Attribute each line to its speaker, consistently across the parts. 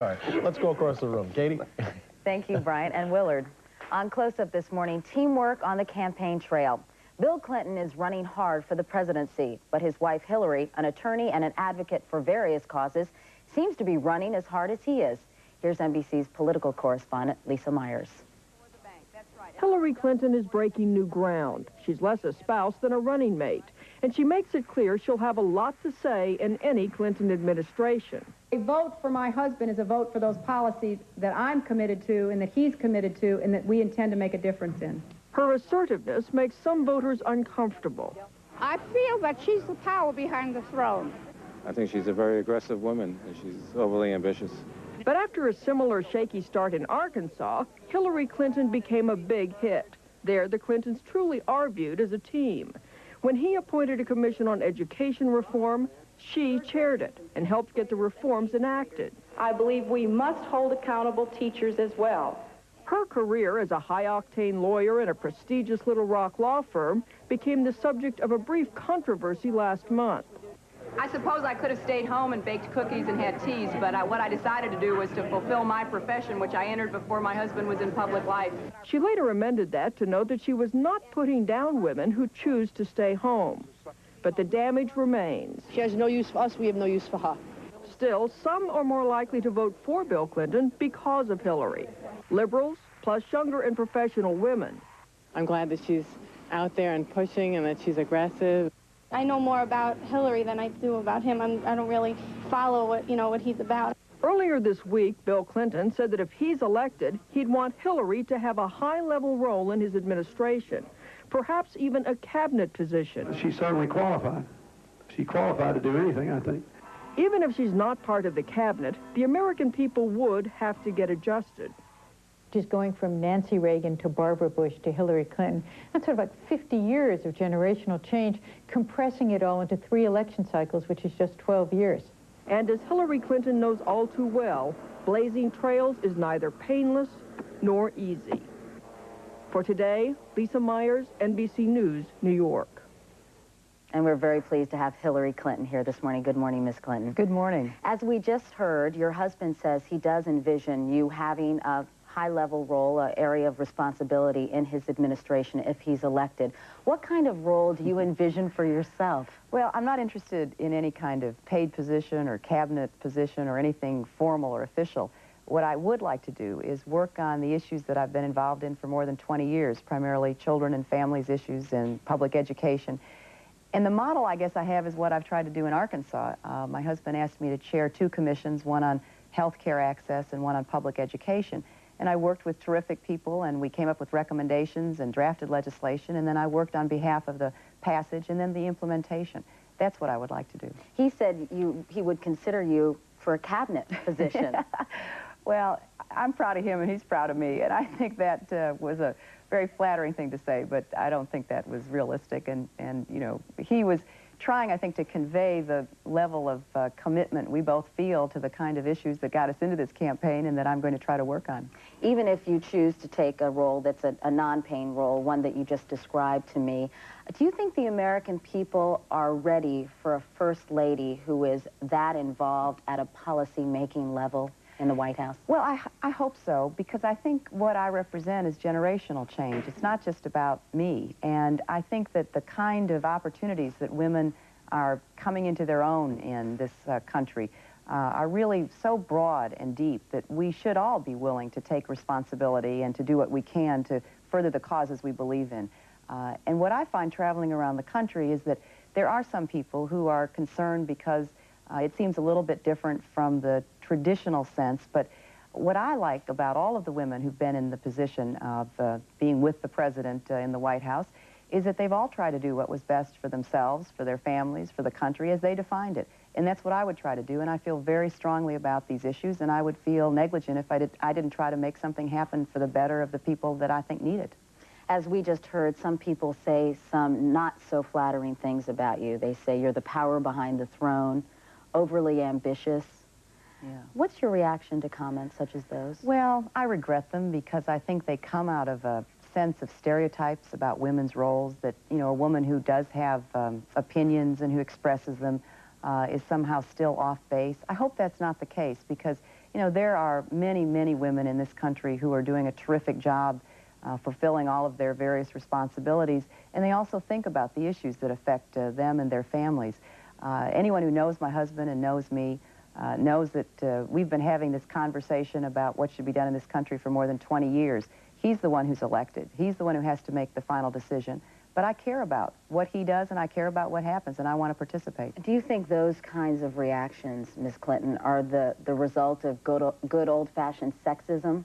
Speaker 1: All right, let's go across the room. Katie?
Speaker 2: Thank you, Brian and Willard. On Close-Up this morning, teamwork on the campaign trail. Bill Clinton is running hard for the presidency, but his wife Hillary, an attorney and an advocate for various causes, seems to be running as hard as he is. Here's NBC's political correspondent, Lisa Myers.
Speaker 3: Hillary Clinton is breaking new ground. She's less a spouse than a running mate, and she makes it clear she'll have a lot to say in any Clinton administration.
Speaker 4: A vote for my husband is a vote for those policies that I'm committed to and that he's committed to and that we intend to make a difference in.
Speaker 3: Her assertiveness makes some voters uncomfortable.
Speaker 5: I feel that she's the power behind the throne.
Speaker 6: I think she's a very aggressive woman, and she's overly ambitious.
Speaker 3: But after a similar shaky start in Arkansas, Hillary Clinton became a big hit. There, the Clintons truly are viewed as a team. When he appointed a commission on education reform, she chaired it and helped get the reforms enacted.
Speaker 7: I believe we must hold accountable teachers as well.
Speaker 3: Her career as a high-octane lawyer in a prestigious Little Rock law firm became the subject of a brief controversy last month.
Speaker 8: I suppose I could have stayed home and baked cookies and had teas, but what I decided to do was to fulfill my profession, which I entered before my husband was in public life.
Speaker 3: She later amended that to note that she was not putting down women who choose to stay home. But the damage remains.
Speaker 7: She has no use for us, we have no use for her.
Speaker 3: Still, some are more likely to vote for Bill Clinton because of Hillary. Liberals, plus younger and professional women.
Speaker 9: I'm glad that she's out there and pushing and that she's aggressive.
Speaker 10: I know more about Hillary than I do about him. I don't really follow what he's about.
Speaker 3: Earlier this week, Bill Clinton said that if he's elected, he'd want Hillary to have a high-level role in his administration, perhaps even a cabinet position.
Speaker 11: She's certainly qualified. She's qualified to do anything, I think.
Speaker 3: Even if she's not part of the cabinet, the American people would have to get adjusted.
Speaker 12: She's going from Nancy Reagan to Barbara Bush to Hillary Clinton. That's sort of like 50 years of generational change, compressing it all into 3 election cycles, which is just 12 years.
Speaker 3: And as Hillary Clinton knows all too well, blazing trails is neither painless nor easy. For today, Lisa Myers, NBC News, New York.
Speaker 2: And we're very pleased to have Hillary Clinton here this morning. Good morning, Ms. Clinton.
Speaker 3: Good morning.
Speaker 2: As we just heard, your husband says he does envision you having a high-level role, an area of responsibility in his administration if he's elected. What kind of role do you envision for yourself?
Speaker 13: Well, I'm not interested in any kind of paid position or cabinet position or anything formal or official. What I would like to do is work on the issues that I've been involved in for more than 20 years, primarily children and families issues and public education. And the model, I guess, I have is what I've tried to do in Arkansas. My husband asked me to chair 2 commissions, one on health care access and one on public education. And I worked with terrific people, and we came up with recommendations and drafted legislation, and then I worked on behalf of the passage and then the implementation. That's what I would like to do.
Speaker 2: He said he would consider you for a cabinet position.
Speaker 13: Well, I'm proud of him, and he's proud of me, and I think that was a very flattering thing to say, but I don't think that was realistic, and you know, he was trying, I think, to convey the level of commitment we both feel to the kind of issues that got us into this campaign and that I'm going to try to work on.
Speaker 2: Even if you choose to take a role that's a non-paying role, one that you just described to me, do you think the American people are ready for a first lady who is that involved at a policy-making level in the White House?
Speaker 13: Well, I hope so, because I think what I represent is generational change. It's not just about me, and I think that the kind of opportunities that women are coming into their own in this country are really so broad and deep that we should all be willing to take responsibility and to do what we can to further the causes we believe in. And what I find traveling around the country is that there are some people who are concerned because it seems a little bit different from the traditional sense, but what I like about all of the women who've been in the position of being with the president in the White House is that they've all tried to do what was best for themselves, for their families, for the country as they defined it. And that's what I would try to do, and I feel very strongly about these issues, and I would feel negligent if I didn't try to make something happen for the better of the people that I think need it.
Speaker 2: As we just heard, some people say some not so flattering things about you. They say you're the power behind the throne, overly ambitious.
Speaker 13: Yeah.
Speaker 2: What's your reaction to comments such as those?
Speaker 13: Well, I regret them because I think they come out of a sense of stereotypes about women's roles, that, you know, a woman who does have opinions and who expresses them is somehow still off base. I hope that's not the case, because You know, there are many, many women in this country who are doing a terrific job fulfilling all of their various responsibilities, and they also think about the issues that affect them and their families. Anyone who knows my husband and knows me knows that we've been having this conversation about what should be done in this country for more than 20 years. He's the one who's elected. He's the one who has to make the final decision. But I care about what he does, and I care about what happens, and I want to participate.
Speaker 2: Do you think those kinds of reactions, Ms. Clinton, are the result of good old-fashioned sexism?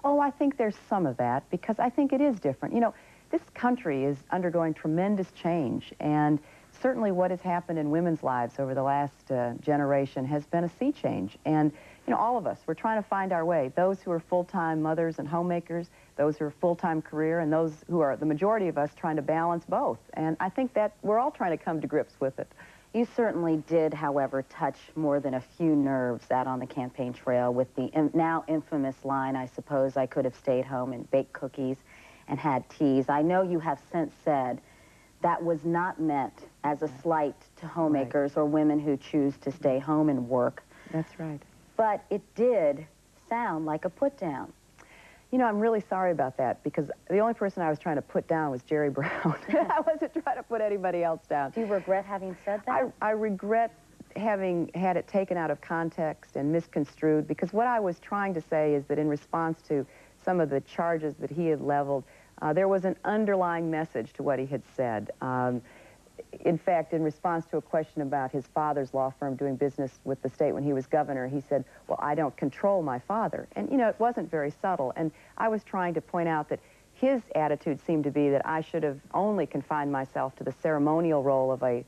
Speaker 13: Oh, I think there's some of that, because I think it is different. You know, this country is undergoing tremendous change, and certainly what has happened in women's lives over the last generation has been a sea change. And, you know, all of us, we're trying to find our way. Those who are full-time mothers and homemakers, those who are full-time career, and those who are, the majority of us, trying to balance both. And I think that we're all trying to come to grips with it.
Speaker 2: You certainly did, however, touch more than a few nerves out on the campaign trail with the now infamous line, I suppose I could have stayed home and baked cookies and had teas. I know you have since said that was not meant as a slight to homemakers or women who choose to stay home and work.
Speaker 13: That's right.
Speaker 2: But it did sound like a put-down.
Speaker 13: You know, I'm really sorry about that, because the only person I was trying to put down was Jerry Brown. I wasn't trying to put anybody else down.
Speaker 2: Do you regret having said that?
Speaker 13: I regret having had it taken out of context and misconstrued, because what I was trying to say is that in response to some of the charges that he had leveled, there was an underlying message to what he had said. In fact, in response to a question about his father's law firm doing business with the state when he was governor, he said, well, I don't control my father. And, you know, it wasn't very subtle. And I was trying to point out that his attitude seemed to be that I should have only confined myself to the ceremonial role of a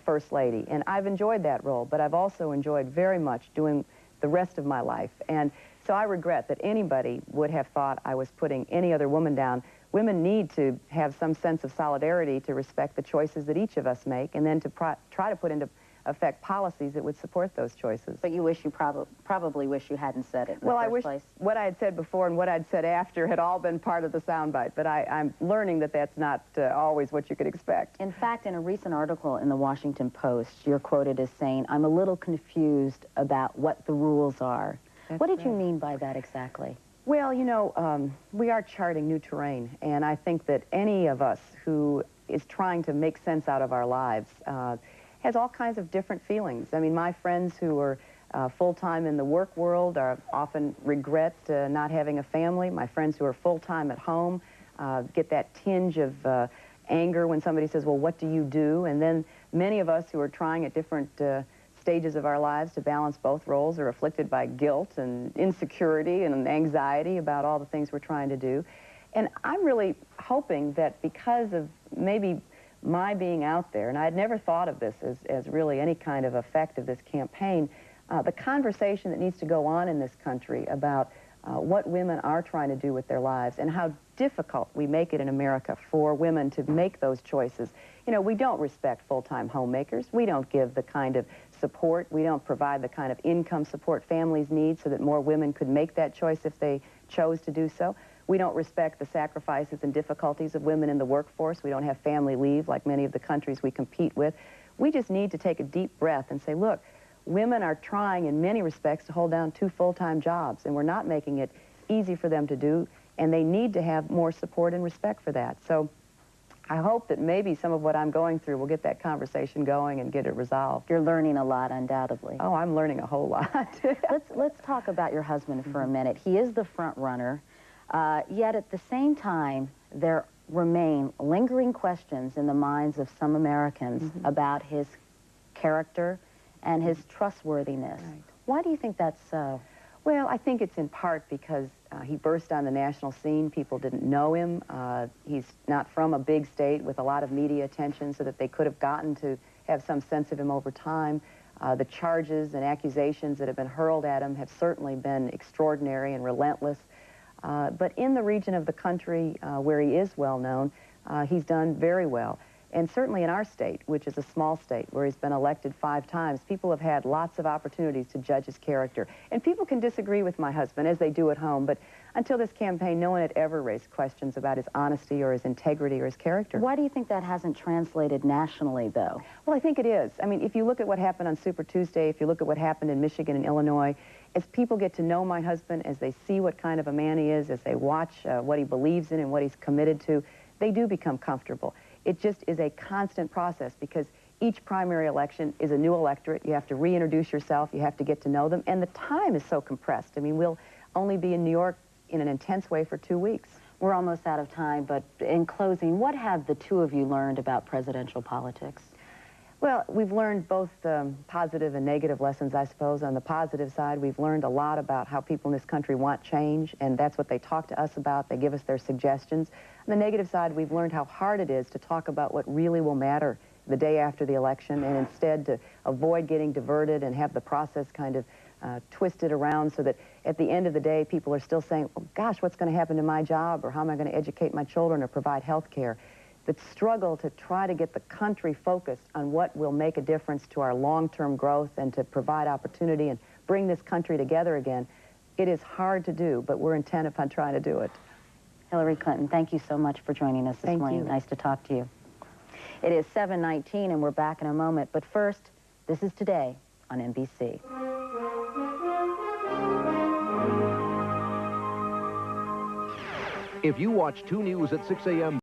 Speaker 13: first lady. And I've enjoyed that role, but I've also enjoyed very much doing the rest of my life. And so I regret that anybody would have thought I was putting any other woman down. Women need to have some sense of solidarity to respect the choices that each of us make, and then to try to put into effect policies that would support those choices.
Speaker 2: But you wish you probably wish you hadn't said it in
Speaker 13: well,
Speaker 2: the first
Speaker 13: I wish
Speaker 2: place.
Speaker 13: What I had said before and what I'd said after had all been part of the soundbite, but I'm learning that that's not always what you could expect.
Speaker 2: In fact, in a recent article in the Washington Post, you're quoted as saying, I'm a little confused about what the rules are. What did you mean by that exactly?
Speaker 13: Well, you know, we are charting new terrain, and I think that any of us who is trying to make sense out of our lives has all kinds of different feelings. I mean, my friends who are full-time in the work world often regret not having a family. My friends who are full-time at home get that tinge of anger when somebody says, well, what do you do? And then many of us who are trying at different stages of our lives to balance both roles are afflicted by guilt and insecurity and anxiety about all the things we're trying to do. And I'm really hoping that because of maybe my being out there, and I'd never thought of this as really any kind of effect of this campaign, the conversation that needs to go on in this country about what women are trying to do with their lives and how difficult we make it in America for women to make those choices. You know, we don't respect full-time homemakers. We don't give the kind of support. We don't provide the kind of income support families need so that more women could make that choice if they chose to do so. We don't respect the sacrifices and difficulties of women in the workforce. We don't have family leave like many of the countries we compete with. We just need to take a deep breath and say, look, women are trying in many respects to hold down 2 full-time jobs, and we're not making it easy for them to do, and they need to have more support and respect for that. So I hope that maybe some of what I'm going through will get that conversation going and get it resolved.
Speaker 2: You're learning a lot, undoubtedly.
Speaker 13: Oh, I'm learning a whole lot.
Speaker 2: Let's talk about your husband for a minute. He is the front runner, yet at the same time, there remain lingering questions in the minds of some Americans about his character and his trustworthiness. Right. Why do you think that's so?
Speaker 13: Well, I think it's in part because he burst on the national scene. People didn't know him. He's not from a big state with a lot of media attention so that they could have gotten to have some sense of him over time. The charges and accusations that have been hurled at him have certainly been extraordinary and relentless. But in the region of the country where he is well known, he's done very well. And certainly in our state, which is a small state where he's been elected 5 times, people have had lots of opportunities to judge his character. And people can disagree with my husband, as they do at home, but until this campaign, no one had ever raised questions about his honesty or his integrity or his character.
Speaker 2: Why do you think that hasn't translated nationally, though?
Speaker 13: Well, I think it is. I mean, if you look at what happened on Super Tuesday, if you look at what happened in Michigan and Illinois, as people get to know my husband, as they see what kind of a man he is, as they watch what he believes in and what he's committed to, they do become comfortable. It just is a constant process because each primary election is a new electorate. You have to reintroduce yourself. You have to get to know them. And the time is so compressed. I mean, we'll only be in New York in an intense way for 2 weeks.
Speaker 2: We're almost out of time, but in closing, what have the two of you learned about presidential politics?
Speaker 13: Well, we've learned both positive and negative lessons, I suppose. On the positive side, we've learned a lot about how people in this country want change, and that's what they talk to us about. They give us their suggestions. On the negative side, we've learned how hard it is to talk about what really will matter the day after the election, and instead to avoid getting diverted and have the process kind of twisted around so that at the end of the day, people are still saying, oh, gosh, what's going to happen to my job, or how am I going to educate my children or provide health care? The struggle to try to get the country focused on what will make a difference to our long-term growth and to provide opportunity and bring this country together again, it is hard to do, but we're intent upon trying to do it.
Speaker 2: Hillary Clinton, thank you so much for joining us this morning. Nice to talk to you. It is 7:19 and we're back in a moment, but first, this is Today on NBC.
Speaker 14: If you watch 2 News at 6 a.m.